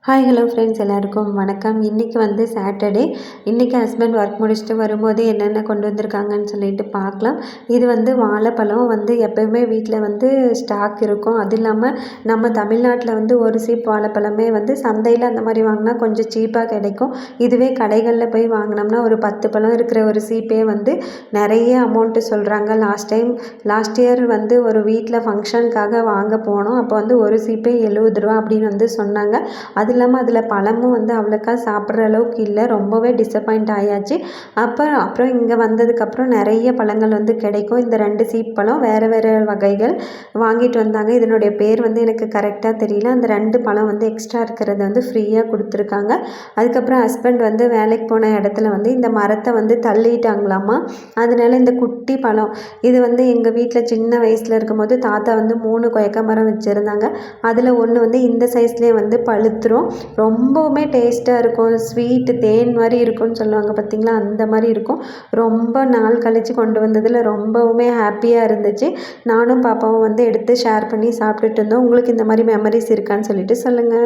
Hi hello friends எல்லாருக்கும் வணக்கம். இன்றைக்கி வந்து சாட்டர்டே. இன்றைக்கி ஹஸ்பண்ட் ஒர்க் முடிச்சுட்டு வரும்போது என்னென்ன கொண்டு வந்திருக்காங்கன்னு சொல்லிட்டு பார்க்கலாம். இது வந்து வாழைப்பழம் வந்து எப்போயுமே வீட்டில் வந்து ஸ்டாக் இருக்கும். அது இல்லாமல் நம்ம தமிழ்நாட்டில் வந்து ஒரு சீப் வாழைப்பழமே வந்து சந்தையில் அந்த மாதிரி வாங்கினா கொஞ்சம் சீப்பாக கிடைக்கும். இதுவே கடைகளில் போய் வாங்கினோம்னா ஒரு 10 பழம் இருக்கிற ஒரு சீப்பே வந்து நிறைய அமௌண்ட்டு சொல்கிறாங்க. லாஸ்ட் இயர் வந்து ஒரு வீட்டில் ஃபங்க்ஷனுக்காக வாங்க போனோம். அப்போ வந்து ஒரு சீப்பே 70 ரூபா அப்படின்னு வந்து சொன்னாங்க. அது இல்லாமல் அதில் பழமும் வந்து அவ்வளோக்கா சாப்பிட்ற அளவுக்கு இல்லை. ரொம்பவே டிசப்பாயிண்ட் ஆயாச்சு. அப்புறம் இங்கே வந்ததுக்கப்புறம் நிறைய பழங்கள் வந்து கிடைக்கும். இந்த 2 சீப் பழம் வேறு வேறு வகைகள் வாங்கிட்டு வந்தாங்க. இதனுடைய பேர் வந்து எனக்கு கரெக்டாக தெரியல. அந்த 2 பழம் வந்து எக்ஸ்ட்ரா இருக்கிறத வந்து ஃப்ரீயாக கொடுத்துருக்காங்க. அதுக்கப்புறம் ஹஸ்பண்ட் வந்து வேலைக்கு போன இடத்துல வந்து இந்த மரத்தை வந்து தள்ளிட்டாங்களாமா. அதனால இந்த குட்டி பழம் இது வந்து எங்கள் வீட்டில் சின்ன வயசில் இருக்கும்போது தாத்தா வந்து 3 கொய்யா மரம் வச்சுருந்தாங்க. அதில் ஒன்று வந்து இந்த சைஸ்லேயே வந்து பழுத்துரும். ரொம்பவுமே டேஸ்ட்டாக இருக்கும். ஸ்வீட்டு தேன் மாதிரி இருக்கும்னு சொல்லுவாங்க பார்த்தீங்களா, அந்த மாதிரி இருக்கும். ரொம்ப நாள் கழித்து கொண்டு வந்ததில் ரொம்பவுமே ஹாப்பியாக இருந்துச்சு. நானும் பாப்பாவும் வந்து எடுத்து ஷேர் பண்ணி சாப்பிட்டுட்டு இருந்தோம். உங்களுக்கு இந்த மாதிரி மெமரிஸ் இருக்கான்னு சொல்லிட்டு சொல்லுங்கள்.